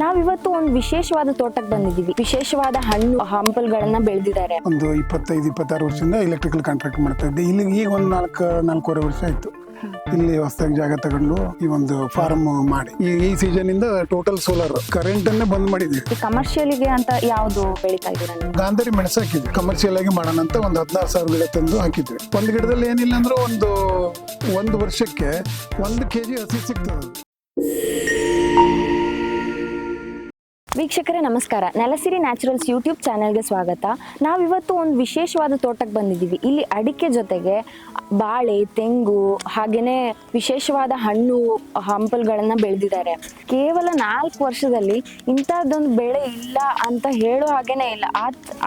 ನಾವಿವತ್ತು ಒಂದು ವಿಶೇಷವಾದ ತೋಟಕ್ಕೆ ಬಂದಿದ್ದೀವಿ. ವಿಶೇಷವಾದ ಹಣ್ಣು ಹಂಪಲುಗಳನ್ನ ಬೆಳೆದಿದ್ದಾರೆ. ಒಂದು 25-26 ವರ್ಷದಿಂದ ಎಲೆಕ್ಟ್ರಿಕಲ್ ಕಾಂಟ್ರಾಕ್ಟ್ ಮಾಡ್ತಾ ಇದ್ದೆ. ಇಲ್ಲಿ ಈಗ ಒಂದು 4-4.5 ವರ್ಷ ಆಯ್ತು ಇಲ್ಲಿ ಹೊಸದಾಗಿ ಜಾಗ ತಗೊಂಡು ಈ ಒಂದು ಫಾರ್ಮ್ ಮಾಡಿ ಈ ಸೀಸನ್ ಇಂದ ಟೋಟಲ್ ಸೋಲಾರ್ ಕರೆಂಟ್ ಅನ್ನೇ ಬಂದ್ ಮಾಡಿದ್ವಿ. ಕಮರ್ಷಿಯಲ್ಗೆ ಅಂತ ಯಾವ್ದು ಬೆಳೀತಾ ಇದ್ದೀರಾ ನೀವು? ಗಾಂಧಾರಿ ಮೆಣಸು ಹಾಕಿದ್ವಿ. ಕಮರ್ಷಿಯಲ್ ಆಗಿ ಮಾಡೋಣ ಅಂತ ಒಂದು 16,000 ಗಿಡ ತಂದು ಹಾಕಿದ್ವಿ. ಒಂದು ಗಿಡದಲ್ಲಿ ಏನಿಲ್ಲ ಅಂದ್ರೆ ಒಂದು ವರ್ಷಕ್ಕೆ 1 kg ಹಸಿ ಸಿಗ್ತದೆ. ವೀಕ್ಷಕರೇ ನಮಸ್ಕಾರ. ನೆಲಸಿರಿ ನ್ಯಾಚುರಲ್ಸ್ ಯೂಟ್ಯೂಬ್ ಚಾನೆಲ್ಗೆ ಸ್ವಾಗತ. ನಾವಿವತ್ತು ಒಂದು ವಿಶೇಷವಾದ ತೋಟಕ್ಕೆ ಬಂದಿದ್ದೀವಿ. ಇಲ್ಲಿ ಅಡಿಕೆ ಜೊತೆಗೆ ಬಾಳೆ, ತೆಂಗು ಹಾಗೇನೆ ವಿಶೇಷವಾದ ಹಣ್ಣು ಹಂಪಲುಗಳನ್ನ ಬೆಳೆದಿದ್ದಾರೆ. ಕೇವಲ 4 ವರ್ಷದಲ್ಲಿ ಇಂಥದ್ದೊಂದು ಬೆಳೆ ಇಲ್ಲ ಅಂತ ಹೇಳೋ ಹಾಗೇನೆ ಇಲ್ಲ.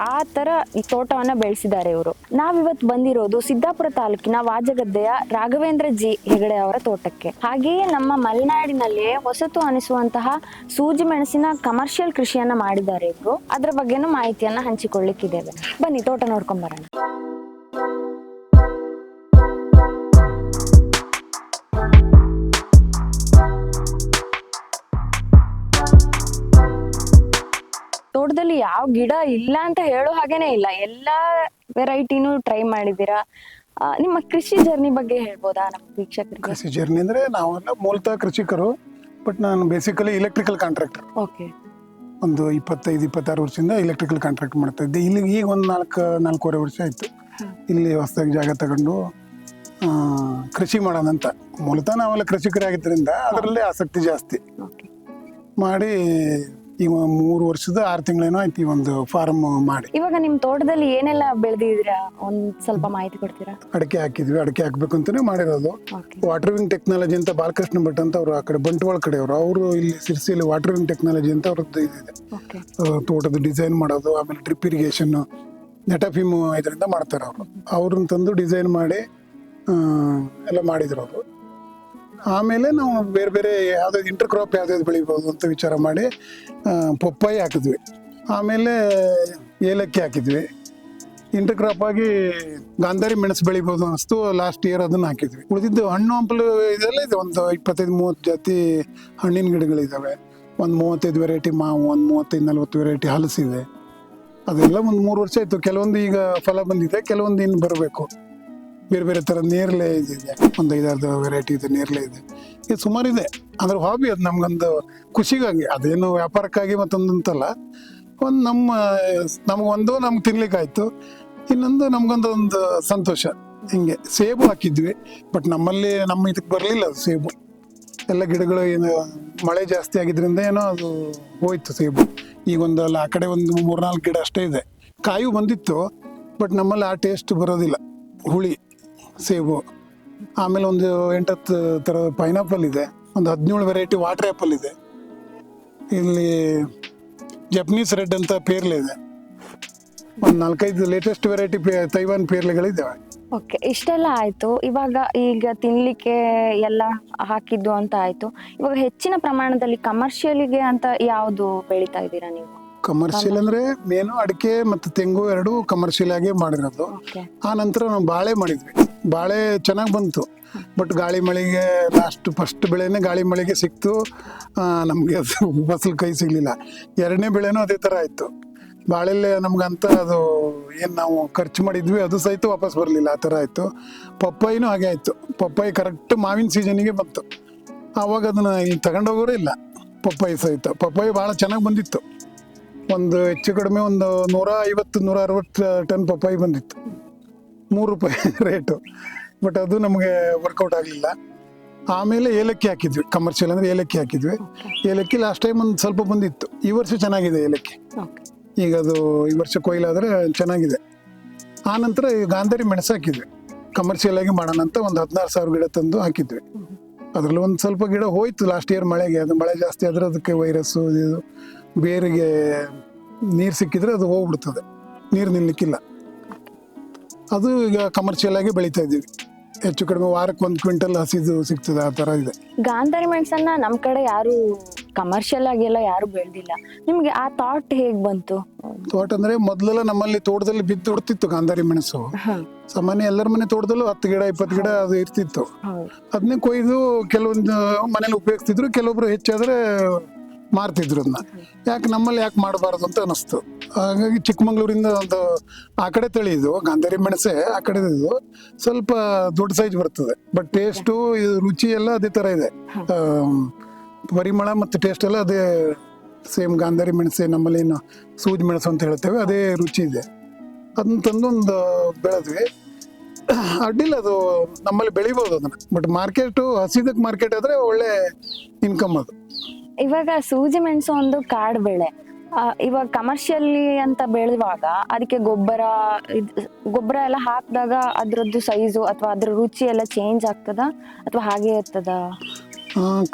ಆ ಥರ ಈ ತೋಟವನ್ನ ಬೆಳೆಸಿದ್ದಾರೆ ಇವರು. ನಾವಿವತ್ತು ಬಂದಿರೋದು ಸಿದ್ದಾಪುರ ತಾಲೂಕಿನ ವಾಜಗದ್ದೆಯ ರಾಘವೇಂದ್ರ ಜಿ ಹೆಗಡೆ ಅವರ ತೋಟಕ್ಕೆ. ಹಾಗೆಯೇ ನಮ್ಮ ಮಲೆನಾಡಿನಲ್ಲಿಯೇ ಹೊಸತು ಅನಿಸುವಂತಹ ಸೂಜಿ ಮೆಣಸಿನ ಕಮರ್ಷಿಯಲ್ ಕೃಷಿಯನ್ನ ಮಾಡಿದ್ದಾರೆ ಇವರು. ಅದರ ಬಗ್ಗೆನೂ ಮಾಹಿತಿಯನ್ನ ಹಂಚಿಕೊಳ್ಳಿಕ್ಕಿದ್ದೇವೆ. ಬನ್ನಿ ತೋಟ ನೋಡ್ಕೊಂಡ್ ಬರೋಣ. ತೋಟದಲ್ಲಿ ಯಾವ ಗಿಡ ಇಲ್ಲ ಅಂತ ಹೇಳೋ ಹಾಗೇನೆ ಇಲ್ಲ. ಎಲ್ಲಾ ವೆರೈಟಿನೂ ಟ್ರೈ ಮಾಡಿದೀರಾ. ನಿಮ್ಮ ಕೃಷಿ ಜರ್ನಿ ಬಗ್ಗೆ ಹೇಳ್ಬೋದಾ ನಮ್ಮ ವೀಕ್ಷಕರಿಗೆ? ಕೃಷಿ ಜರ್ನಿ ಅಂದ್ರೆ ನಾವೆಲ್ಲ ಮೂಲತಃ ಕೃಷಿಕರು, ಬಟ್ ನಾನು ಬೇಸಿಕಲಿ ಎಲೆಕ್ಟ್ರಿಕಲ್ ಕಾಂಟ್ರಾಕ್ಟರ್. ಓಕೆ. ಒಂದು 25-26 ವರ್ಷದಿಂದ ಎಲೆಕ್ಟ್ರಿಕಲ್ ಕಾಂಟ್ರಾಕ್ಟ್ ಮಾಡ್ತಾ ಇದ್ದೆ. ಇಲ್ಲಿ ಈಗ ಒಂದು 4-4.5 ವರ್ಷ ಆಯ್ತು ಇಲ್ಲಿ ಹೊಸದಾಗಿ ಜಾಗ ತಗೊಂಡು ಕೃಷಿ ಮಾಡೋಣ ಅಂತ. ಮೂಲತಃ ನಾವೆಲ್ಲ ಕೃಷಿಕರಾಗಿದ್ದರಿಂದ ಅದರಲ್ಲೇ ಆಸಕ್ತಿ ಜಾಸ್ತಿ ಮಾಡಿ ಈಗ 3 ವರ್ಷದ 6 ತಿಂಗಳೇನೋ ಆಯ್ತು ಈ ಒಂದು ಫಾರ್ಮ್ ಮಾಡಿ. ಇವಾಗ ನಿಮ್ ತೋಟದಲ್ಲಿ ಏನೆಲ್ಲ ಬೆಳೆದಿದ್ದೀರಾ ಒಂದ್ ಸ್ವಲ್ಪ ಮಾಹಿತಿ ಕೊಡ್ತೀರಾ? ಅಡಿಕೆ ಹಾಕಿದ್ವಿ. ಅಡಿಕೆ ಹಾಕ್ಬೇಕು ಅಂತಾನೆ ಮಾಡಿರೋದು. ವಾಟರ್ ವಿಂಗ್ ಟೆಕ್ನಾಲಜಿ ಅಂತ ಬಾಲಕೃಷ್ಣ ಭಟ್ ಅಂತ ಅವರು ಆ ಕಡೆ ಬಂಟ್ವಾಳ ಕಡೆಯವರು, ಅವರು ಇಲ್ಲಿ ಸಿರ್ಸಿಯಲ್ಲಿ ವಾಟರ್ ವಿಂಗ್ ಟೆಕ್ನಾಲಜಿ ಅಂತ ಅವ್ರದ್ದು ಇದೆ. ತೋಟದ ಡಿಸೈನ್ ಮಾಡೋದು, ಆಮೇಲೆ ಡ್ರಿಪ್ ಇರಿಗೇಷನ್, ನೆಟಫಿಮ್ ಇದರಿಂದ ಮಾಡ್ತಾರೆ ಅವರು. ಅವ್ರನ್ನ ತಂದು ಡಿಸೈನ್ ಮಾಡಿ ಎಲ್ಲ ಮಾಡಿದ್ರು ಅವರು. ಆಮೇಲೆ ನಾವು ಬೇರೆ ಬೇರೆ ಯಾವ್ದಾದ್ರು ಇಂಟರ್ ಕ್ರಾಪ್ ಯಾವ್ದಾದ್ರು ಬೆಳಿಬೋದು ಅಂತ ವಿಚಾರ ಮಾಡಿ ಪಪ್ಪಾಯಿ ಹಾಕಿದ್ವಿ. ಆಮೇಲೆ ಏಲಕ್ಕಿ ಹಾಕಿದ್ವಿ. ಇಂಟರ್ ಕ್ರಾಪ್ ಆಗಿ ಗಾಂಧಾರಿ ಮೆಣಸು ಬೆಳಿಬೋದು ಅನಿಸ್ತು. ಲಾಸ್ಟ್ ಇಯರ್ ಅದನ್ನ ಹಾಕಿದ್ವಿ. ಉಳಿದಿದ್ದು ಹಣ್ಣು ಹಂಪಲು ಇದೆಲ್ಲ ಇದೆ. ಒಂದು 25-30 ಜಾತಿ ಹಣ್ಣಿನ ಗಿಡಗಳಿದ್ದಾವೆ. ಒಂದು 35 ವೆರೈಟಿ ಮಾವು, ಒಂದು 35-40 ವೆರೈಟಿ ಹಲಸಿದೆ. ಅದೆಲ್ಲ ಒಂದು 3 ವರ್ಷ ಆಯ್ತು. ಕೆಲವೊಂದು ಈಗ ಫಲ ಬಂದಿದೆ, ಕೆಲವೊಂದು ಇನ್ನು ಬರಬೇಕು. ಬೇರೆ ಬೇರೆ ಥರ ನೇರಳೆ ಇದೆ, ಒಂದು 5-6 ವೆರೈಟಿ ಇದೆ. ನೇರಳೆ ಇದೆ. ಇದು ಸುಮಾರಿದೆ. ಅಂದ್ರೆ ಹಾಬಿ ಅದು, ನಮ್ಗೊಂದು ಖುಷಿಗಾಗಿ, ಅದೇನು ವ್ಯಾಪಾರಕ್ಕಾಗಿ ಮತ್ತೊಂದಂತಲ್ಲ. ಒಂದು ನಮಗೊಂದು ನಮ್ಗೆ ತಿನ್ಲಿಕ್ಕಾಯ್ತು, ಇನ್ನೊಂದು ನಮ್ಗೊಂದೊಂದು ಸಂತೋಷ. ಹಿಂಗೆ ಸೇಬು ಹಾಕಿದ್ವಿ, ಬಟ್ ನಮ್ಮ ಇದಕ್ಕೆ ಬರಲಿಲ್ಲ ಅದು ಸೇಬು. ಎಲ್ಲ ಗಿಡಗಳು ಏನು ಮಳೆ ಜಾಸ್ತಿ ಆಗಿದ್ರಿಂದ ಏನೋ ಅದು ಹೋಯ್ತು ಸೇಬು. ಈಗ ಆ ಕಡೆ ಒಂದು 3-4 ಗಿಡ ಅಷ್ಟೇ ಇದೆ. ಕಾಯು ಬಂದಿತ್ತು, ಬಟ್ ನಮ್ಮಲ್ಲಿ ಆ ಟೇಸ್ಟ್ ಬರೋದಿಲ್ಲ, ಹುಳಿ ಸೇಬು. ಆಮೇಲೆ ಒಂದು 8-10 ಥರದ ಪೈನಾಪಲ್ ಇದೆ. ಒಂದು 17 ವೆರೈಟಿ ವಾಟರ್ ಆ್ಯಪಲ್ ಇದೆ. ಇಲ್ಲಿ ಜಪನೀಸ್ ರೆಡ್ ಅಂತ ಪೇರ್ಲೆ ಇದೆ. ಒಂದು 4-5 ಲೇಟೆಸ್ಟ್ ವೆರೈಟಿ ತೈವಾನ್ ಪೇರ್ಲೆಗಳಿದ್ದಾವೆ. ಓಕೆ, ಇಷ್ಟೆಲ್ಲ ಆಯ್ತು. ಈಗ ತಿನ್ಲಿಕ್ಕೆ ಎಲ್ಲ ಹಾಕಿದ್ದು ಅಂತ ಆಯ್ತು. ಇವಾಗ ಹೆಚ್ಚಿನ ಪ್ರಮಾಣದಲ್ಲಿ ಕಮರ್ಷಿಯಲ್ಗೆ ಅಂತ ಯಾವ್ದು ಬೆಳಿತಾ ಇದ್ದೀರಾ ನೀವು? ಕಮರ್ಷಿಯಲ್ ಅಂದ್ರೆ ಮೇನು ಅಡಿಕೆ ಮತ್ತು ತೆಂಗು 2 ಕಮರ್ಷಿಯಲ್ ಆಗಿ ಮಾಡಿರೋದು. ಆ ನಂತರ ನಾವು ಬಾಳೆ ಮಾಡಿದ್ವಿ. ಬಾಳೆ ಚೆನ್ನಾಗಿ ಬಂತು, ಬಟ್ ಗಾಳಿ ಮಳೆಗೆ ಫಸ್ಟ್ ಬೆಳೆನೇ ಗಾಳಿ ಮಳೆಗೆ ಸಿಕ್ತು. ನಮಗೆ ಅದು ಫಸಲು ಕೈ ಸಿಗ್ಲಿಲ್ಲ. 2ನೇ ಬೆಳೆನೂ ಅದೇ ಥರ ಆಯ್ತು. ಬಾಳೆಲ್ಲೇ ನಮ್ಗಂತ ಅದು ಏನು ನಾವು ಖರ್ಚು ಮಾಡಿದ್ವಿ ಅದು ಸಹಿತ ವಾಪಸ್ ಬರಲಿಲ್ಲ, ಆ ಥರ ಆಯಿತು. ಪಪ್ಪಾಯಿನೂ ಹಾಗೆ ಆಯಿತು. ಪಪ್ಪಾಯಿ ಕರೆಕ್ಟ್ ಮಾವಿನ ಸೀಸನಿಗೆ ಬಂತು. ಆವಾಗ ಅದನ್ನು ಇಲ್ಲಿ ತಗೊಂಡೋಗೋರೇ ಇಲ್ಲ. ಪಪ್ಪಾಯಿ ಸಹಿತ ಪಪ್ಪಾಯಿ ಭಾಳ ಚೆನ್ನಾಗಿ ಬಂದಿತ್ತು. ಒಂದು ಹೆಚ್ಚು ಕಡಿಮೆ ಒಂದು 150-160 ಟನ್ ಪಪ್ಪಾಯಿ ಬಂದಿತ್ತು. 3 ರೂಪಾಯಿ ರೇಟು, ಬಟ್ ಅದು ನಮಗೆ ವರ್ಕೌಟ್ ಆಗಲಿಲ್ಲ. ಆಮೇಲೆ ಏಲಕ್ಕಿ ಹಾಕಿದ್ವಿ. ಕಮರ್ಷಿಯಲ್ ಅಂದರೆ ಏಲಕ್ಕಿ ಹಾಕಿದ್ವಿ. ಏಲಕ್ಕಿ ಲಾಸ್ಟ್ ಟೈಮ್ ಒಂದು ಸ್ವಲ್ಪ ಬಂದಿತ್ತು. ಈ ವರ್ಷ ಚೆನ್ನಾಗಿದೆ ಏಲಕ್ಕಿ. ಈಗ ಅದು ಈ ವರ್ಷ ಕೊಯ್ಲಾದರೆ ಚೆನ್ನಾಗಿದೆ. ಆನಂತರ ಗಾಂಧಾರಿ ಮೆಣಸು ಹಾಕಿದ್ವಿ. ಕಮರ್ಷಿಯಲ್ ಆಗಿ ಮಾಡೋಣ ಅಂತ ಒಂದು 16,000 ಗಿಡ ತಂದು ಹಾಕಿದ್ವಿ. ಅದರಲ್ಲಿ ಒಂದು ಸ್ವಲ್ಪ ಗಿಡ ಹೋಯ್ತು ಲಾಸ್ಟ್ ಇಯರ್ ಮಳೆಗೆ. ಅದು ಮಳೆ ಜಾಸ್ತಿ ಆದರೆ ಅದಕ್ಕೆ ವೈರಸ್ಸು ಇದು ಬೇರಿಗೆ ನೀರು ಸಿಕ್ಕಿದ್ರೆ ಅದು ಹೋಗ್ಬಿಡ್ತದೆ, ನೀರು ನಿಲ್ಲಕ್ಕಿಲ್ಲ. ಅದು ಈಗ ಕಮರ್ಷಿಯಲ್ ಆಗಿ ಬೆಳೀತಾ ಇದ್ದೀವಿ. ಹೆಚ್ಚು ಕಡಿಮೆ ವಾರಕ್ಕೆ 1 ಕ್ವಿಂಟಲ್ ಹಸಿದು ಸಿಗ್ತದೆ, ಆ ಥರ ಇದೆ. ಗಾಂಧಾರಿ ಮೆಣಸನ್ನ ನಮ್ಮ ಕಡೆ ಯಾರು ಕಮರ್ಷಿಯಲ್ ಆಗಿ ಎಲ್ಲ ಯಾರು ಬೆಳೆದಿಲ್ಲ. ನಿಮ್ಗೆ ಆ ಥಾಟ್ ಹೇಗ್ ಬಂತು? ತೋಟ ಅಂದ್ರೆ ಮೊದಲೆಲ್ಲ ನಮ್ಮಲ್ಲಿ ತೋಟದಲ್ಲಿ ಬಿದ್ದು ಉಡ್ತಿತ್ತು ಗಾಂಧಾರಿ ಮೆಣಸು. ಸಾಮಾನ್ಯ ಎಲ್ಲರ ಮನೆ ತೋಟದಲ್ಲೂ 10 ಗಿಡ 20 ಗಿಡ ಅದು ಇರ್ತಿತ್ತು. ಅದನ್ನೇ ಕೊಯ್ದು ಕೆಲವೊಂದು ಮನೇಲಿ ಉಪಯೋಗಿಸ್ತಿದ್ರು. ಕೆಲವೊಬ್ರು ಹೆಚ್ಚಾದ್ರೆ ಮಾರ್ತಿದ್ರು ಅದನ್ನ. ಯಾಕೆ ನಮ್ಮಲ್ಲಿ ಯಾಕೆ ಮಾಡಬಾರ್ದು ಅಂತ ಅನಿಸ್ತು. ಹಾಗಾಗಿ ಚಿಕ್ಕಮಂಗ್ಳೂರಿಂದ ಒಂದು ಆ ಕಡೆ ತಳಿ ಇದು ಗಾಂಧಾರಿ ಮೆಣಸೆ, ಆ ಕಡೆ ಇದು ಸ್ವಲ್ಪ ದೊಡ್ಡ ಸೈಜ್ ಬರ್ತದೆ. ಬಟ್ ಟೇಸ್ಟು ರುಚಿ ಎಲ್ಲ ಅದೇ ತರ ಇದೆ. ಪರಿಮಳ ಮತ್ತು ಟೇಸ್ಟ್ ಎಲ್ಲ ಅದೇ ಸೇಮ್ ಗಾಂಧಾರಿ ಮೆಣಸೆ, ನಮ್ಮಲ್ಲಿ ಏನು ಸೂಜಿ ಮೆಣಸು ಅಂತ ಹೇಳ್ತೇವೆ ಅದೇ ರುಚಿ ಇದೆ. ಅದನ್ನ ತಂದು ಒಂದು ಬೆಳೆದ್ವಿ. ಅಡ್ಡಿಲ್ಲ, ಅದು ನಮ್ಮಲ್ಲಿ ಬೆಳಿಬೋದು ಅದನ್ನ. ಬಟ್ ಮಾರ್ಕೆಟು ಹಸಿದಕ್ಕೆ ಮಾರ್ಕೆಟ್ ಆದ್ರೆ ಒಳ್ಳೆ ಇನ್ಕಮ್ ಅದು. ಇವಾಗ ಸೂಜಿ ಮೆಣಸು ಒಂದು ಕಾಡು ಬೆಳೆ. ಇವಾಗ ಕಮರ್ಷಿಯಲಿ ಅಂತ ಬೆಳೆಯುವಾಗ ಅದಕ್ಕೆ ಗೊಬ್ಬರ ಎಲ್ಲ ಹಾಕಿದಾಗ ಅದ್ರದ್ದು ಸೈಜು ಅಥವಾ ಅದ್ರ ರುಚಿ ಎಲ್ಲ ಚೇಂಜ್ ಆಗ್ತದ ಅಥವಾ ಹಾಗೆ ಇರ್ತದ?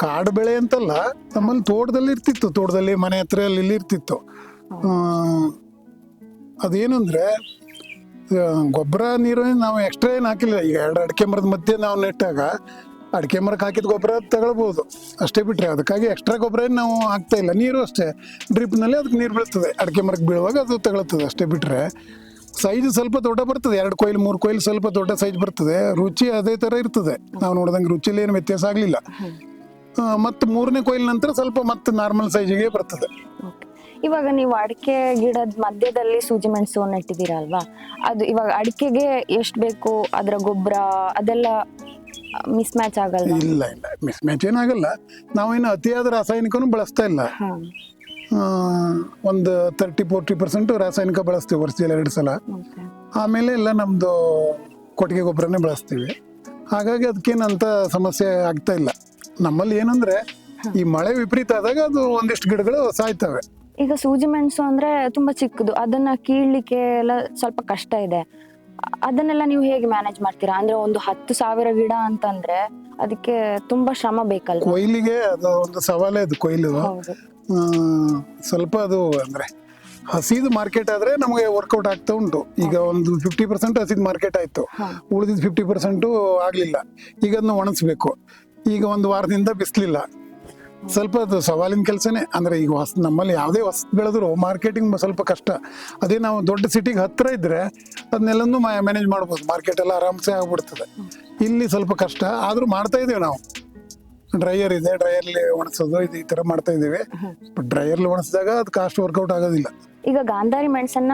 ಕಾಡು ಬೆಳೆ ಅಂತಲ್ಲ, ನಮ್ಮಲ್ಲಿ ತೋಟದಲ್ಲಿ ಇರ್ತಿತ್ತು, ತೋಟದಲ್ಲಿ ಮನೆ ಹತ್ರ ಇಲ್ಲಿ ಇರ್ತಿತ್ತು. ಅದೇನಂದ್ರೆ ಗೊಬ್ಬರ ನೀರು ನಾವು ಎಕ್ಸ್ಟ್ರಾ ಏನು ಹಾಕಿಲ್ಲ. ಈಗ 2 ಅಡಿಕೆ ಮರದ ಮಧ್ಯೆ ನಾವು ನೆಟ್ಟಾಗ ಅಡಿಕೆ ಮರಕ್ಕೆ ಹಾಕಿದ ಗೊಬ್ಬರ ತಗೊಳ್ಬೋದು ಅಷ್ಟೇ, ಬಿಟ್ರೆ ಅದಕ್ಕಾಗಿ ಎಕ್ಸ್ಟ್ರಾ ಗೊಬ್ಬರ ಏನು ನಾವು ಹಾಕ್ತಾ ಇಲ್ಲ. ನೀರು ಅಷ್ಟೇ, ಡ್ರಿಪ್ನಲ್ಲಿ ಅದಕ್ಕೆ ನೀರು ಬೀಳ್ತದೆ, ಅಡಿಕೆ ಮರಕ್ಕೆ ಬೀಳುವಾಗ ಅದು ತಗೊಳ್ತದೆ ಅಷ್ಟೇ. ಬಿಟ್ರೆ ಸೈಜ್ ಸ್ವಲ್ಪ ದೊಡ್ಡ ಬರ್ತದೆ, 2 ಕೊಯ್ಲು 3 ಕೊಯ್ಲು ಸ್ವಲ್ಪ ದೊಡ್ಡ ಸೈಜ್ ಬರ್ತದೆ. ರುಚಿ ಅದೇ ಥರ ಇರ್ತದೆ, ನಾವು ನೋಡಿದಂಗೆ ರುಚಿಲಿ ಏನು ವ್ಯತ್ಯಾಸ ಆಗಲಿಲ್ಲ. ಮತ್ತು 3ನೇ ಕೊಯ್ಲು ನಂತರ ಸ್ವಲ್ಪ ಮತ್ತೆ ನಾರ್ಮಲ್ ಸೈಜಿಗೆ ಬರ್ತದೆ. ಇವಾಗ ನೀವು ಅಡಿಕೆ ಗಿಡದ ಮಧ್ಯದಲ್ಲಿ ಸೂಜಿ ಮೆಣಸು ನೆಟ್ಟಿದ್ದೀರಲ್ವಾ, ಅದು ಇವಾಗ ಅಡಿಕೆಗೆ ಎಷ್ಟು ಬೇಕು ಅದರ ಗೊಬ್ಬರ ಅದೆಲ್ಲ ಮಿಸ್ ಮ್ಯಾಚ್ ಆಗಲ್ಲ? ಇಲ್ಲ, ಮಿಸ್ ಮ್ಯಾಚ್ ಏನಾಗಲ್ಲ. ನಾವೇನು ಅತಿಯಾದ ರಾಸಾಯನಿಕನೂ ಬಳಸ್ತಾ ಇಲ್ಲ. ಒಂದು 30-40% ರಾಸಾಯನಿಕ ಬಳಸ್ತೀವಿ ವರ್ಷದಲ್ಲಿ 2 ಸಲ. ಆಮೇಲೆ ಎಲ್ಲ ನಮ್ದು ಕೊಟ್ಟಿಗೆ ಗೊಬ್ಬರನೇ ಬಳಸ್ತೀವಿ. ಹಾಗಾಗಿ ಅದಕ್ಕೇನಂತ ಸಮಸ್ಯೆ ಆಗ್ತಾ ಇಲ್ಲ. ನಮ್ಮಲ್ಲಿ ಏನಂದ್ರೆ ಈ ಮಳೆ ವಿಪರೀತ ಆದಾಗ ಅದು ಒಂದಿಷ್ಟು ಗಿಡಗಳು ಸಾಯ್ತವೆ. ಈಗ ಸೂಜಿ ಮೆಣಸು ಅಂದ್ರೆ ತುಂಬಾ ಚಿಕ್ಕದು, ಅದನ್ನ ಕೀಳ್ಲಿಕ್ಕೆ ಎಲ್ಲ ಸ್ವಲ್ಪ ಕಷ್ಟ ಇದೆ. ಅದನ್ನೆಲ್ಲ ನೀವು ಹೇಗೆ ಮ್ಯಾನೇಜ್ ಮಾಡ್ತೀರಾ? ಅಂದ್ರೆ ಒಂದು 10,000 ಗಿಡ ಅಂತಂದ್ರೆ ಅದಕ್ಕೆ ತುಂಬಾ ಶ್ರಮ ಬೇಕಲ್ಲ. ಕೊಯ್ಲಿಗೆ ಅದು ಒಂದು ಸವಾಲೇ, ಅದು ಕೊಯ್ಲು ಸ್ವಲ್ಪ ಅದು ಅಂದ್ರೆ ಹಸಿದು ಮಾರ್ಕೆಟ್ ಆದ್ರೆ ನಮಗೆ ವರ್ಕೌಟ್ ಆಗ್ತಾ ಉಂಟು. ಈಗ ಒಂದು 50% ಹಸಿದ ಮಾರ್ಕೆಟ್ ಆಯ್ತು, ಉಳಿದಿದ್ದು 50% ಆಗ್ಲಿಲ್ಲ. ಈಗ ಅದನ್ನ ಒಣಗಿಸ್ಬೇಕು. ಈಗ ಒಂದು ವಾರದಿಂದ ಬಿಸ್ಲಿಲ್ಲ, ಸ್ವಲ್ಪ ಅದು ಸವಾಲಿನ ಕೆಲಸನೇ. ಅಂದ್ರೆ ಈಗ ನಮ್ಮಲ್ಲಿ ಯಾವುದೇ ಹೊಸ ಬೆಳೆದ್ರು ಮಾರ್ಕೆಟಿಂಗ್ ಸ್ವಲ್ಪ ಕಷ್ಟ. ಅದೇ ನಾವು ದೊಡ್ಡ ಸಿಟಿಗೆ ಹತ್ರ ಇದ್ರೆ ಅದನ್ನೆಲ್ಲನೂ ಮ್ಯಾನೇಜ್ ಮಾಡ್ಬೋದು, ಮಾರ್ಕೆಟ್ ಎಲ್ಲ ಆರಾಮ್ಸೆ ಆಗ್ಬಿಡ್ತದೆ. ಇಲ್ಲಿ ಸ್ವಲ್ಪ ಕಷ್ಟ, ಆದ್ರೂ ಮಾಡ್ತಾ ಇದೀವಿ ನಾವು. ಡ್ರೈಯರ್ ಇದೆ, ಡ್ರೈಯರ್ಲಿ ಒಣಸೋದು ಇದು ಈ ತರ ಮಾಡ್ತಾ ಇದೀವಿ. ಬಟ್ ಡ್ರೈಯರ್ಲಿ ಒಣಸಿದಾಗ ಅದು ಕಾಸ್ಟ್ ವರ್ಕೌಟ್ ಆಗೋದಿಲ್ಲ. ಈಗ ಗಾಂಧಾರಿ ಮೆಣಸನ್ನ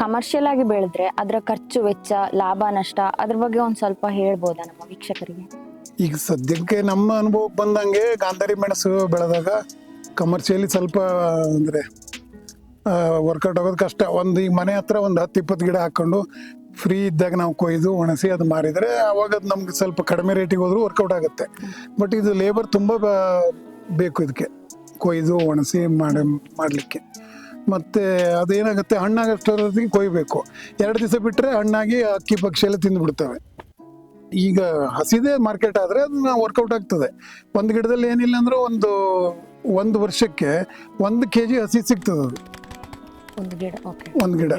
ಕಮರ್ಷಿಯಲ್ ಆಗಿ ಬೆಳೆದ್ರೆ ಅದರ ಖರ್ಚು ವೆಚ್ಚ, ಲಾಭ ನಷ್ಟ, ಅದ್ರ ಬಗ್ಗೆ ಒಂದ್ ಸ್ವಲ್ಪ ಹೇಳ್ಬೋದಾ ನಮ್ಮ ವೀಕ್ಷಕರಿಗೆ? ಈಗ ಸದ್ಯಕ್ಕೆ ನಮ್ಮ ಅನುಭವಕ್ಕೆ ಬಂದಂಗೆ ಗಾಂಧಾರಿ ಮೆಣಸು ಬೆಳೆದಾಗ ಕಮರ್ಷಿಯಲಿ ಸ್ವಲ್ಪ ಅಂದರೆ ವರ್ಕೌಟ್ ಆಗೋದು ಕಷ್ಟ. ಈಗ ಮನೆ ಹತ್ರ ಒಂದು 10-20 ಗಿಡ ಹಾಕೊಂಡು ಫ್ರೀ ಇದ್ದಾಗ ನಾವು ಕೊಯ್ದು ಒಣಸಿ ಅದು ಮಾರಿದರೆ ಅವಾಗ ಅದು ನಮ್ಗೆ ಸ್ವಲ್ಪ ಕಡಿಮೆ ರೇಟಿಗೆ ಹೋದ್ರೂ ವರ್ಕೌಟ್ ಆಗುತ್ತೆ. ಬಟ್ ಇದು ಲೇಬರ್ ತುಂಬ ಬೇಕು ಇದಕ್ಕೆ, ಕೊಯ್ದು ಒಣಸಿ ಮಾಡಲಿಕ್ಕೆ. ಮತ್ತು ಅದೇನಾಗುತ್ತೆ, ಹಣ್ಣಾಗಷ್ಟೊತ್ತಿಗೆ ಕೊಯ್ಬೇಕು. 2 ದಿವಸ ಬಿಟ್ಟರೆ ಹಣ್ಣಾಗಿ ಅಕ್ಕಿ ಪಕ್ಷಿ ಎಲ್ಲ ತಿಂದುಬಿಡ್ತವೆ. ಈಗ ಹಸಿದೇ ಮಾರ್ಕೆಟ್ ಆದ್ರೆ ಅದನ್ನ ವರ್ಕೌಟ್ ಆಗ್ತದೆ. ಒಂದು ಗಿಡದಲ್ಲಿ ಏನಿಲ್ಲ ಅಂದ್ರೆ ಒಂದು ವರ್ಷಕ್ಕೆ 1 kg ಹಸಿ ಸಿಗ್ತದೆ. ಅದು ಒಂದು ಗಿಡ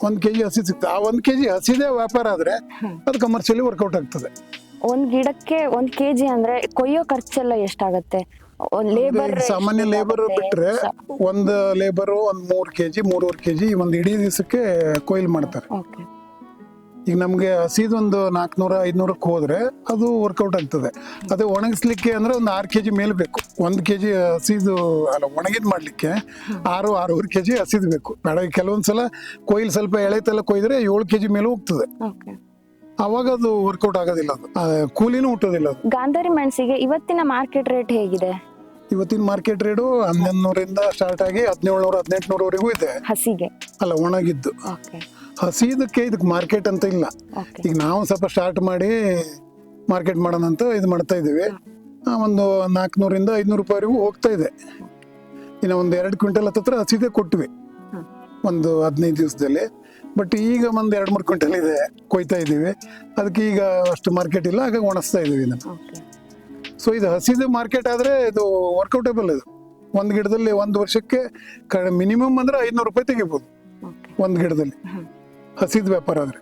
1 kg ಹಸಿ ಸಿಗ್ತದೆ. ಆ 1 kg ಹಸಿದೇ ವ್ಯಾಪಾರ ಆದ್ರೆ ಅದು ಕಮರ್ಷಿಯಲಿ ವರ್ಕೌಟ್ ಆಗ್ತದೆ. ಒಂದ್ ಗಿಡಕ್ಕೆ 1 kg ಅಂದ್ರೆ ಕೊಯ್ಯೋ ಖರ್ಚೆಲ್ಲ ಎಷ್ಟಾಗತ್ತೆ? ಸಾಮಾನ್ಯ ಲೇಬರ್ ಬಿಟ್ರೆ ಒಂದು ಲೇಬರು 3 kg 3.5 kg ಒಂದು ಇಡೀ ದಿವಸಕ್ಕೆ ಕೊಯ್ಲು ಮಾಡ್ತಾರೆ. ಈಗ ನಮ್ಗೆ ಹಸಿದೊಂದು 400-500ಕ್ಕೆ ಹೋದ್ರೆ ಅದು ವರ್ಕೌಟ್ ಆಗ್ತದೆ. ಅದೇ ಒಣಗಿಸ್ಲಿಕ್ಕೆ ಅಂದ್ರೆ ಒಂದು 6 kg ಮೇಲೆ ಬೇಕು. 1 kg ಹಸಿದು ಅಲ್ಲ ಒಣಗಿದ್ ಮಾಡ್ಲಿಕ್ಕೆ 6-6.5 kg ಹಸಿದ್ ಬೇಕು. ಕೆಲವೊಂದ್ಸಲ ಕೊಯ್ಲು ಸ್ವಲ್ಪ ಎಳೆತೆಲ್ಲ ಕೊಯ್ದ್ರೆ 7 kg ಮೇಲೆ ಹೋಗ್ತದೆ. ಅವಾಗ ಅದು ವರ್ಕೌಟ್ ಆಗೋದಿಲ್ಲ, ಅದು ಕೂಲಿನೂ ಹುಟ್ಟೋದಿಲ್ಲ. ಅದು ಗಾಂಧಾರಿ ಮೆಣಸಿಗೆ ಇವತ್ತಿನ ಮಾರ್ಕೆಟ್ ರೇಟ್ ಹೇಗಿದೆ? ಇವತ್ತಿನ ಮಾರ್ಕೆಟ್ ರೇಟು 1100ರಿಂದ ಸ್ಟಾರ್ಟ್ ಆಗಿ 1700-1800ವರೆಗೂ ಇದೆ ಹಸಿಗೆ. ಅಲ್ಲ ಒಣಗಿದ್ದು. ಹಸಿದಕ್ಕೆ ಇದಕ್ಕೆ ಮಾರ್ಕೆಟ್ ಅಂತ ಇಲ್ಲ. ಈಗ ನಾವು ಸ್ವಲ್ಪ ಸ್ಟಾರ್ಟ್ ಮಾಡಿ ಮಾರ್ಕೆಟ್ ಮಾಡೋಣ ಅಂತ ಇದು ಮಾಡ್ತಾ ಇದೀವಿ. ಒಂದು 400-500 ರೂಪಾಯಿವರೆಗೂ ಹೋಗ್ತಾ ಇದೆ. ಇನ್ನು ಒಂದು 2 ಕ್ವಿಂಟಲ್ ಹತ್ರ ಹಸಿದೆ ಕೊಟ್ವಿ ಒಂದು 15 ದಿವಸದಲ್ಲಿ. ಬಟ್ ಈಗ ಒಂದು 2-3 ಕ್ವಿಂಟಲ್ ಇದೆ, ಕೊಯ್ತಾ ಇದೀವಿ. ಅದಕ್ಕೆ ಈಗ ಅಷ್ಟು ಮಾರ್ಕೆಟ್ ಇಲ್ಲ, ಹಾಗಾಗಿ ಒಣಸ್ತಾ ಇದೀವಿ ಇದನ್ನು. ಸೊ ಇದು ಹಸಿದು ಮಾರ್ಕೆಟ್ ಆದ್ರೆ ಇದು ವರ್ಕೌಟೇಬಲ್. ಇದು ಒಂದು ಗಿಡದಲ್ಲಿ ಒಂದು ವರ್ಷಕ್ಕೆ ಮಿನಿಮಮ್ ಅಂದ್ರೆ 500 ರೂಪಾಯಿ ತೆಗಿಬೋದು ಒಂದು ಗಿಡದಲ್ಲಿ ಹಸಿದ ವ್ಯಾಪಾರ ಆದ್ರೆ.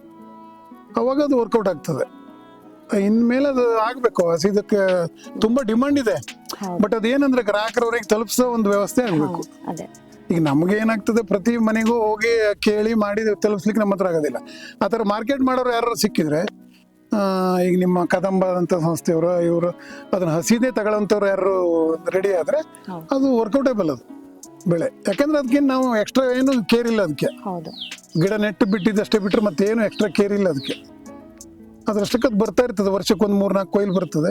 ಅವಾಗ ಅದು ವರ್ಕೌಟ್ ಆಗ್ತದೆ. ಇನ್ಮೇಲೆ ಅದು ಆಗ್ಬೇಕು. ಹಸಿದಕ್ಕೆ ತುಂಬಾ ಡಿಮಾಂಡ್ ಇದೆ. ಬಟ್ ಅದೇನಂದ್ರೆ ಗ್ರಾಹಕರವ್ರಿಗೆ ತಲುಪಿಸೋ ಒಂದು ವ್ಯವಸ್ಥೆ ಆಗ್ಬೇಕು. ಈಗ ನಮ್ಗೆ ಏನಾಗ್ತದೆ, ಪ್ರತಿ ಮನೆಗೂ ಹೋಗಿ ಕೇಳಿ ಮಾಡಿ ತಲುಪಿಸ್ಲಿಕ್ಕೆ ನಮ್ಮ ಹತ್ರ ಆಗೋದಿಲ್ಲ. ಆ ಥರ ಮಾರ್ಕೆಟ್ ಮಾಡೋರು ಯಾರು ಸಿಕ್ಕಿದ್ರೆ ಈಗ ನಿಮ್ಮ ಕದಂಬ ಅಂತ ಸಂಸ್ಥೆಯವರು ಇವರು ಅದನ್ನ ಹಸಿದೇ ತಗೊಳ್ಳೋಂಥವ್ರು ಯಾರು ರೆಡಿ ಆದ್ರೆ ಅದು ವರ್ಕೌಟೇಬಲ್ ಅದು ಬೆಳೆ. ಯಾಕಂದ್ರೆ ಅದಕ್ಕೆ ನಾವು ಎಕ್ಸ್ಟ್ರಾ ಏನು ಕೇರ್ ಇಲ್ಲ ಅದಕ್ಕೆ. ಹೌದು, ಗಿಡ ನೆಟ್ಟು ಬಿಟ್ಟಿದ್ದಷ್ಟೇ ಬಿಟ್ಟರೆ ಮತ್ತೆ ಏನು ಎಕ್ಸ್ಟ್ರಾ ಕೇರ್ ಇಲ್ಲ ಅದಕ್ಕೆ. ಅದ್ರಷ್ಟಕ್ಕೆ ಅದು ಬರ್ತಾ ಇರ್ತದೆ, ವರ್ಷಕ್ಕೆ ಒಂದು 3-4 ಕೊಯ್ಲು ಬರ್ತದೆ,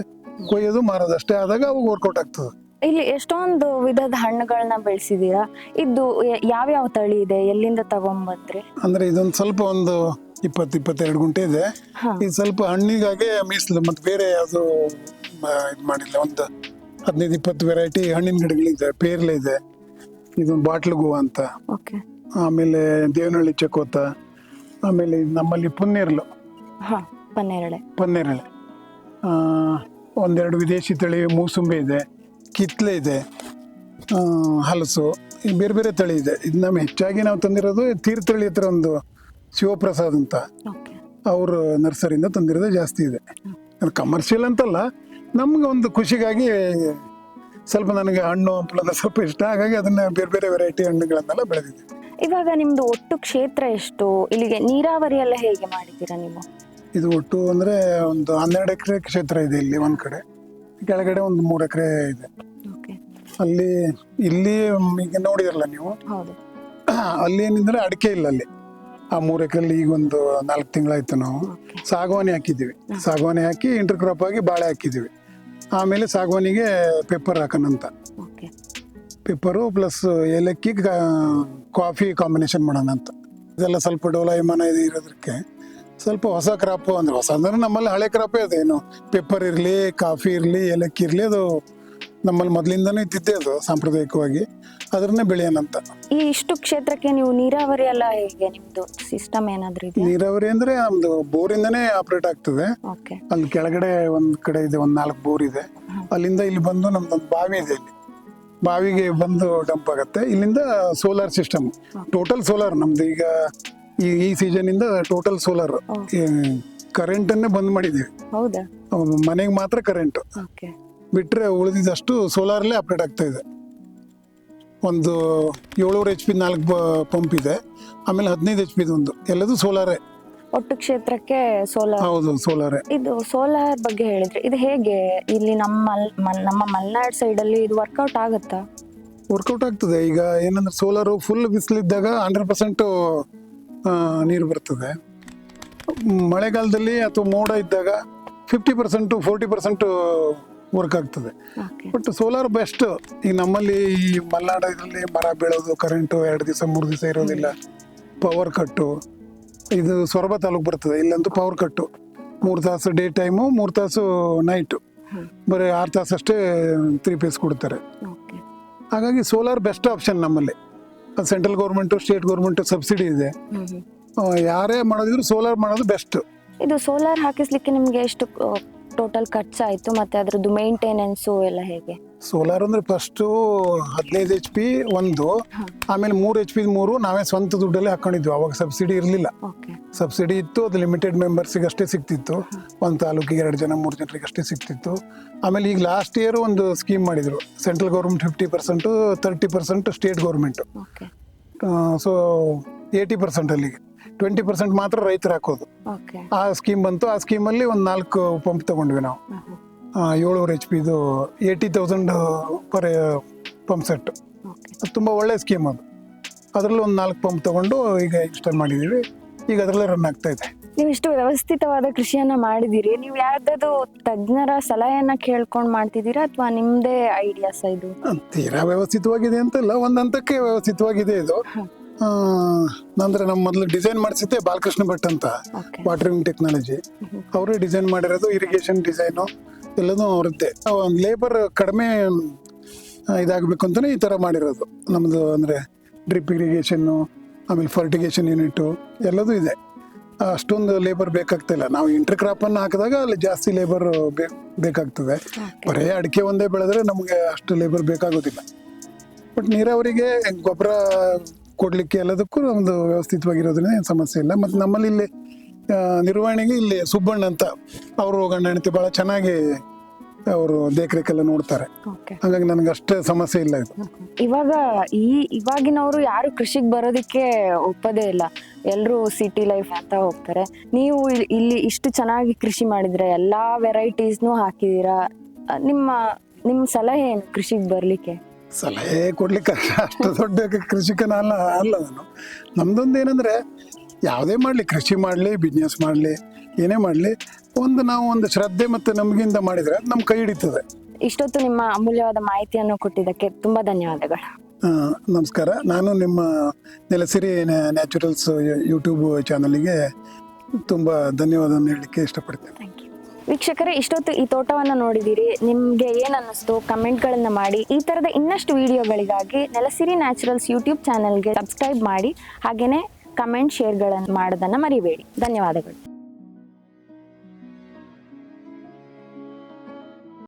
ಕೊಯ್ಯೋದು ಮಾರೋದು ಅಷ್ಟೇ ಆದಾಗ ಅವಾಗ ವರ್ಕೌಟ್ ಆಗ್ತದೆ. ಇಲ್ಲಿ ಎಷ್ಟೊಂದು ವಿಧದ ಹಣ್ಣುಗಳನ್ನ ಬೆಳೆಸಿದೀರಾ. ಇದು ಯಾವ್ಯಾವ ತಳಿ ಇದೆ, ಎಲ್ಲಿಂದ ತಗೊಂಬಂದ್ರಿ? ಅಂದ್ರೆ ಇದೊಂದು ಸ್ವಲ್ಪ ಒಂದು 20-22 ಗುಂಟೆ ಇದೆ. ಇದು ಸ್ವಲ್ಪ ಹಣ್ಣಿಗಾಗಿ ಮೀಸಲು, ಮತ್ತೆ ಬೇರೆ ಯಾವುದು ಇದು ಮಾಡಿಲ್ಲ. ಒಂದು 15-20 ವೆರೈಟಿ ಹಣ್ಣಿನ ಗಿಡಗಳಿದೆ. ಪೇರ್ಲೆ ಇದೆ, ಇದೊಂದು ಬಾಟ್ಲುಗು ಅಂತ, ಆಮೇಲೆ ದೇವನಹಳ್ಳಿ ಚಕೋತ, ಆಮೇಲೆ ನಮ್ಮಲ್ಲಿ ಪನ್ನೇರಳೆ, ಒಂದೆರಡು ವಿದೇಶಿ ತಳಿ ಮೂಸುಂಬೆ ಇದೆ, ಕಿತ್ಲೆ ಇದೆ, ಹಲಸು, ಬೇರೆ ಬೇರೆ ತಳಿ ಇದೆ. ಇದು ನಮ್ಮ ಹೆಚ್ಚಾಗಿ ನಾವು ತಂದಿರೋದು ತೀರ್ಥಹಳ್ಳಿ ಹತ್ರ ಒಂದು ಶಿವಪ್ರಸಾದ್ ಅಂತ ಅವ್ರ ನರ್ಸರಿಯಿಂದ ತಂದಿರೋದೇ ಜಾಸ್ತಿ ಇದೆ. ಅದು ಕಮರ್ಷಿಯಲ್ ಅಂತಲ್ಲ, ನಮ್ಗೆ ಒಂದು ಖುಷಿಗಾಗಿ ಸ್ವಲ್ಪ ನನಗೆ ಹಣ್ಣು ಹಂಪಲನ್ನ ಸ್ವಲ್ಪ ಇಷ್ಟ, ಹಾಗಾಗಿ ಅದನ್ನ ಬೇರೆ ಬೇರೆ ವೆರೈಟಿ ಹಣ್ಣುಗಳನ್ನೆಲ್ಲ ಬೆಳೆದಿದ್ದೀವಿ. ಇವಾಗ ನಿಮ್ದು ಒಟ್ಟು ಕ್ಷೇತ್ರ ಎಷ್ಟು? ಇಲ್ಲಿಗೆ ನೀರಾವರಿ ಎಲ್ಲ ಹೇಗೆ ಮಾಡಿದ್ದೀರಾ ನೀವು? ಇದು ಒಟ್ಟು ಅಂದ್ರೆ ಒಂದು 12 ಎಕರೆ ಕ್ಷೇತ್ರ ಇದೆ. ಇಲ್ಲಿ ಒಂದ್ ಕಡೆ, ಕೆಳಗಡೆ ಒಂದು 3 ಎಕರೆ ಇದೆ. ಅಲ್ಲಿ ಇಲ್ಲಿ ಈಗ ನೋಡಿರಲ್ಲ ನೀವು, ಅಲ್ಲಿ ಏನಿದ್ರೆ ಅಡಿಕೆ ಇಲ್ಲ. ಅಲ್ಲಿ ಆ 3 ಎಕರೆಲ್ಲಿ ಈಗ ಒಂದು 4 ತಿಂಗಳಾಯ್ತು ನಾವು ಸಾಗವಾನಿ ಹಾಕಿದ್ದೀವಿ. ಸಾಗವಾನಿ ಹಾಕಿ ಇಂಟರ್ ಕ್ರಾಪ್ ಆಗಿ ಬಾಳೆ ಹಾಕಿದ್ದೀವಿ. ಆಮೇಲೆ ಸಾಗವಾನಿಗೆ ಪೆಪ್ಪರ್ ಹಾಕೋಣಂತ, ಪೆಪ್ಪರು ಪ್ಲಸ್ ಏಲಕ್ಕಿ ಕಾಫಿ ಕಾಂಬಿನೇಷನ್ ಮಾಡೋಣ ಅಂತ. ಇದೆಲ್ಲ ಸ್ವಲ್ಪ ಡೋಲಾಯಮಾನ ಇದು ಇರೋದಕ್ಕೆ ಸ್ವಲ್ಪ ಹೊಸ ಕ್ರಾಪ್, ಅಂದ್ರೆ ಹೊಸ ಅಂದ್ರೆ ನಮ್ಮಲ್ಲಿ ಹಳೆ ಕ್ರಾಪೇ ಇದೆ. ಏನು ಪೆಪ್ಪರ್ ಇರಲಿ, ಕಾಫಿ ಇರಲಿ, ಏಲಕ್ಕಿ ಇರಲಿ, ಅದು ನಮ್ಮಲ್ಲಿ ಮೊದಲಿಂದನೂ ಇದ್ದಿದ್ದೆ, ಅದು ಸಾಂಪ್ರದಾಯಿಕವಾಗಿ ಅದನ್ನೇ ಬೆಳೆಯೋಣಂತ. ಈ ಇಷ್ಟು ಕ್ಷೇತ್ರಕ್ಕೆ ನೀವು ನೀರಾವರಿ ಎಲ್ಲ ಹೇಗೆ, ನಿಮ್ದು ಸಿಸ್ಟಮ್ ಏನಾದ್ರು ಇದೆ? ನೀರಾವರಿ ಅಂದ್ರೆ ನಮ್ದು ಬೋರಿಂದನೇ ಆಪರೇಟ್ ಆಗ್ತದೆ. ಅಲ್ಲಿ ಕೆಳಗಡೆ ಒಂದ್ ಕಡೆ ಇದೆ, ಒಂದ್ 4 ಬೋರ್ ಇದೆ. ಅಲ್ಲಿಂದ ಇಲ್ಲಿ ಬಂದು ನಮ್ದೊಂದು ಬಾವಿ ಇದೆ, ಇಲ್ಲಿ ಬಾವಿಗೆ ಬಂದು ಡಂಪ್ ಆಗತ್ತೆ. ಇಲ್ಲಿಂದ ಸೋಲಾರ್ ಸಿಸ್ಟಮ್, ಟೋಟಲ್ ಸೋಲಾರ್ ನಮ್ದು. ಈಗ ಈ ಸೀಸನ್ ಇಂದ ಟೋಟಲ್ ಸೋಲಾರ್ ಕರೆಂಟ್ ಅನ್ನೇ ಬಂದ್ ಮಾಡಿದೀವಿ. ಮನೆಗೆ ಮಾತ್ರ ಕರೆಂಟ್ ಬಿಟ್ರೆ ಉಳಿದಿದ್ದಷ್ಟು ಸೋಲಾರ್ಲೇ ಆಪರೇಟ್ ಆಗ್ತಾ ಇದೆ. ಒಂದು 700 HP 4 ಪಂಪ್ ಇದೆ, ಆಮೇಲೆ 15 HP ಒಂದು, ಎಲ್ಲದೂ ಸೋಲಾರೇ. ಒಟ್ಟು ಕ್ಷೇತ್ರಕ್ಕೆ ಸೋಲಾರ್? ಹೌದು, ಸೋಲಾರೇ. ಇದು ಸೋಲಾರ್ ಬಗ್ಗೆ ಹೇಳಿದ್ರೆ ಇದು ಹೇಗೆ ಇಲ್ಲಿ ನಮ್ಮ ಮಲೆನಾಡ್ ಸೈಡ್ ಅಲ್ಲಿ ಇದು ವರ್ಕೌಟ್ ಆಗುತ್ತಾ? ವರ್ಕೌಟ್ ಆಗ್ತದೆ. ಈಗ ಏನಂದ್ರೆ ಸೋಲಾರು ಫುಲ್ ಬಿಸಿಲಿದ್ದಾಗ 100% ನೀರು ಬರ್ತದೆ. ಮಳೆಗಾಲದಲ್ಲಿ ಅಥವಾ ಮೋಡ ಇದ್ದಾಗ 50% 40% ವರ್ಕ್ ಆಗ್ತದೆ. But solar best. ಈಗ ನಮ್ಮಲ್ಲಿ ಈ ಮಲೆನಾಡ ಇದರಲ್ಲಿ ಮರ ಬೀಳೋದು, ಕರೆಂಟು 2 ದಿವಸ 3 ದಿವಸ ಇರೋದಿಲ್ಲ, ಪವರ್ ಕಟ್ಟು. ಇದು ಸೊರಬ ತಾಲೂಕು ಬರ್ತದೆ, ಇಲ್ಲಂತೂ ಪವರ್ ಕಟ್ಟು 3 ತಾಸು ಡೇ ಟೈಮು, 3 ತಾಸು ನೈಟು, ಬರೀ 6 ತಾಸು ಅಷ್ಟೇ 3 ಫೇಸ್ ಕೊಡ್ತಾರೆ. ಹಾಗಾಗಿ ಸೋಲಾರ್ ಬೆಸ್ಟ್ ಆಪ್ಷನ್ ನಮ್ಮಲ್ಲಿ. ಅದು central government, state government subsidy ಇದೆ. ಯಾರೇ ಮಾಡೋದಿದ್ರು ಸೋಲಾರ್ ಮಾಡೋದು ಬೆಸ್ಟ್. ಇದು ಸೋಲಾರ್ ಹಾಕಿಸ್ಲಿಕ್ಕೆ ನಿಮ್ಗೆ ಎಷ್ಟು ಟೋಟಲ್ ಖರ್ಚಾಯ್ತು, ಮತ್ತೆ ಅದ್ರದ್ದು ಮೇಂಟೆನೆನ್ಸು ಎಲ್ಲ ಹೇಗೆ? ಸೋಲಾರ್ ಅಂದ್ರೆ ಫಸ್ಟ್ 15 HP ಒಂದು, ಆಮೇಲೆ 3 HP 3 ನಾವೇ ಸ್ವಂತ ದುಡ್ಡಲ್ಲೇ ಹಾಕೊಂಡಿದ್ವಿ. ಅವಾಗ ಸಬ್ಸಿಡಿ ಇರಲಿಲ್ಲ. ಸಬ್ಸಿಡಿ ಇತ್ತು, ಅದು ಲಿಮಿಟೆಡ್ ಮೆಂಬರ್ಸಿಗೆ ಅಷ್ಟೇ ಸಿಗ್ತಿತ್ತು. ಒಂದು ತಾಲೂಕಿಗೆ 2 ಜನ 3 ಜನರಿಗೆ ಅಷ್ಟೇ ಸಿಗ್ತಿತ್ತು. ಆಮೇಲೆ ಈಗ ಲಾಸ್ಟ್ ಇಯರ್ ಒಂದು ಸ್ಕೀಮ್ ಮಾಡಿದ್ರು, central government 50%, 30% state government. So 80% ಅಲ್ಲಿಗೆ 20% ಮಾತ್ರ ರೈತರು ಹಾಕೋದು. ಆ ಸ್ಕೀಮ್ ಬಂತು. ಆ ಸ್ಕೀಮಲ್ಲಿ ಒಂದು 4 ಪಂಪ್ ತಗೊಂಡ್ವಿ ನಾವು. 700 HP 80,000 ಪರ್ ಪಂಪ್ ಸೆಟ್. ಅದು ತುಂಬ ಒಳ್ಳೆ ಸ್ಕೀಮ್ ಅದು. ಅದರಲ್ಲಿ ಒಂದು 4 ಪಂಪ್ ತಗೊಂಡು ಈಗ ಇನ್ಸ್ಟಾಲ್ ಮಾಡಿದ್ದೀವಿ. ಈಗ ಅದರಲ್ಲೇ ರನ್ ಆಗ್ತಾ ಇದೆ. ನೀವು ಇಷ್ಟು ವ್ಯವಸ್ಥಿತವಾದ ಕೃಷಿಯನ್ನ ಮಾಡಿದಿರಿ, ನೀವು ಯಾರ್ದಾದ್ರು ತಜ್ಞರ ಸಲಹೆಯನ್ನ ಕೇಳ್ಕೊಂಡು ಮಾಡ್ತಿದ್ದೀರಾ ಅಥವಾ ನಿಮ್ದೇ ಐಡಿಯಾಸ್? ಇದು ತೀರಾ ವ್ಯವಸ್ಥಿತವಾಗಿದೆ ಅಂತಲ್ಲ, ಒಂದ್ ಹಂತಕ್ಕೆ ವ್ಯವಸ್ಥಿತವಾಗಿದೆ ಇದು. ಅಂದ್ರೆ ನಮ್ಮ ಮೊದಲು ಡಿಸೈನ್ ಮಾಡಿಸಿದ್ದೆ ಬಾಲಕೃಷ್ಣ ಭಟ್ ಅಂತ, ವಾಟರಿಂಗ್ ಟೆಕ್ನಾಲಜಿ. ಅವರೇ ಡಿಸೈನ್ ಮಾಡಿರೋದು, ಇರಿಗೇಷನ್ ಡಿಸೈನು ಎಲ್ಲನೂ ಅವರದ್ದೇ. ಲೇಬರ್ ಕಡಿಮೆ ಇದಾಗಬೇಕು ಅಂತಾನೆ ಈ ತರ ಮಾಡಿರೋದು ನಮ್ದು. ಅಂದ್ರೆ ಡ್ರಿಪ್ ಇರಿಗೇಷನ್ನು, ಆಮೇಲೆ ಫರ್ಟಿಗೇಷನ್ ಯೂನಿಟು ಎಲ್ಲದೂ ಇದೆ. ಅಷ್ಟೊಂದು ಲೇಬರ್ ಬೇಕಾಗ್ತಿಲ್ಲ. ನಾವು ಇಂಟರ್ ಕ್ರಾಪ್ ಅನ್ನು ಹಾಕಿದಾಗ ಅಲ್ಲಿ ಜಾಸ್ತಿ ಲೇಬರ್ ಬೇಕಾಗ್ತದೆ. ಬರೀ ಅಡಿಕೆ ಒಂದೇ ಬೆಳೆದ್ರೆ ನಮಗೆ ಅಷ್ಟು ಲೇಬರ್ ಬೇಕಾಗೋದಿಲ್ಲ. ಬಟ್ ನೀರಾವರಿಗೆ ಗೊಬ್ಬರ ಕೊಡ್ಲಿಕ್ಕೆ ಎಲ್ಲದಕ್ಕೂ ನಮ್ದು ವ್ಯವಸ್ಥಿತವಾಗಿರೋದ್ರಿಂದ ಏನು ಸಮಸ್ಯೆ ಇಲ್ಲ. ಮತ್ತು ನಮ್ಮಲ್ಲಿ ಇಲ್ಲಿ ನಿರ್ವಹಣೆಗೆ ಇಲ್ಲಿ ಸುಬ್ಬಣ್ಣ ಅಂತ ಅವರು ಗಂಡ ಹೆಂಡತಿ ಭಾಳ ಚೆನ್ನಾಗಿ ಅವರು ದೇಖರೇಖೆಲ್ಲ ನೋಡ್ತಾರೆ. ಓಕೆ. ಹಾಗಾಗಿ ನನಗೆ ಅಷ್ಟೇ ಸಮಸ್ಯೆ ಇಲ್ಲ ಇದು. ಇವಾಗ ಇವಾಗಿನವರು ಯಾರು ಕೃಷಿಗೆ ಬರೋದಕ್ಕೆ ಒಪ್ಪೋದೇ ಇಲ್ಲ, ಎಲ್ಲರೂ ಸಿಟಿ ಲೈಫ್ ಅಂತ ಹೋಗ್ತಾರೆ. ನೀವು ಇಲ್ಲಿ ಇಷ್ಟು ಚೆನ್ನಾಗಿ ಕೃಷಿ ಮಾಡಿದ್ರೆ, ಎಲ್ಲಾ ವೆರೈಟೀಸ್ನು ಹಾಕಿದೀರಾ, ನಿಮ್ಮ ಸಲಹೆ ಏನು ಕೃಷಿಗೆ ಬರ್ಲಿಕ್ಕೆ? ಸಲಹೆ ಕೊಡ್ಲಿಕ್ಕೆ ಅಷ್ಟು ದೊಡ್ಡ ಕೃಷಿಕನ ಅಲ್ಲ ನಾನು. ನಮ್ದೊಂದು ಏನಂದ್ರೆ, ಯಾವುದೇ ಮಾಡಲಿ, ಕೃಷಿ ಮಾಡಲಿ, ಬಿಸ್ನೆಸ್ ಮಾಡಲಿ, ಏನೇ ಮಾಡಲಿ, ನಾವು ಒಂದು ಶ್ರದ್ಧೆ ಮತ್ತು ನಂಬಿಕೆಯಿಂದ ಮಾಡಿದ್ರೆ ನಮ್ಮ ಕೈ ಹಿಡಿತದೆ. ಇಷ್ಟೊತ್ತು ನಿಮ್ಮ ಅಮೂಲ್ಯವಾದ ಮಾಹಿತಿಯನ್ನು ಕೊಟ್ಟಿದ್ದಕ್ಕೆ ತುಂಬಾ ಧನ್ಯವಾದಗಳು. ನಮಸ್ಕಾರ. ನಾನು ನಿಮ್ಮ ನೆಲಸಿರಿ ನ್ಯಾಚುರಲ್ಸ್ ಯೂಟ್ಯೂಬ್ ಚಾನಲ್ಗೆ ತುಂಬ ಧನ್ಯವಾದವನ್ನು ಹೇಳಲಿಕ್ಕೆ ಇಷ್ಟಪಡ್ತೇನೆ. Thank you. ವೀಕ್ಷಕರೇ, ಇಷ್ಟೊತ್ತು ಈ ತೋಟವನ್ನು ನೋಡಿದಿರಿ. ನಿಮಗೆ ಏನು ಅನ್ನಿಸ್ತು ಕಮೆಂಟ್ಗಳನ್ನು ಮಾಡಿ. ಈ ಥರದ ಇನ್ನಷ್ಟು ವಿಡಿಯೋಗಳಿಗಾಗಿ ನೆಲಸಿರಿ ನ್ಯಾಚುರಲ್ಸ್ ಯೂಟ್ಯೂಬ್ ಚಾನಲ್ಗೆ ಸಬ್ಸ್ಕ್ರೈಬ್ ಮಾಡಿ. ಹಾಗೆಯೇ ಕಮೆಂಟ್, ಶೇರ್ಗಳನ್ನು ಮಾಡೋದನ್ನು ಮರಿಬೇಡಿ. ಧನ್ಯವಾದಗಳು.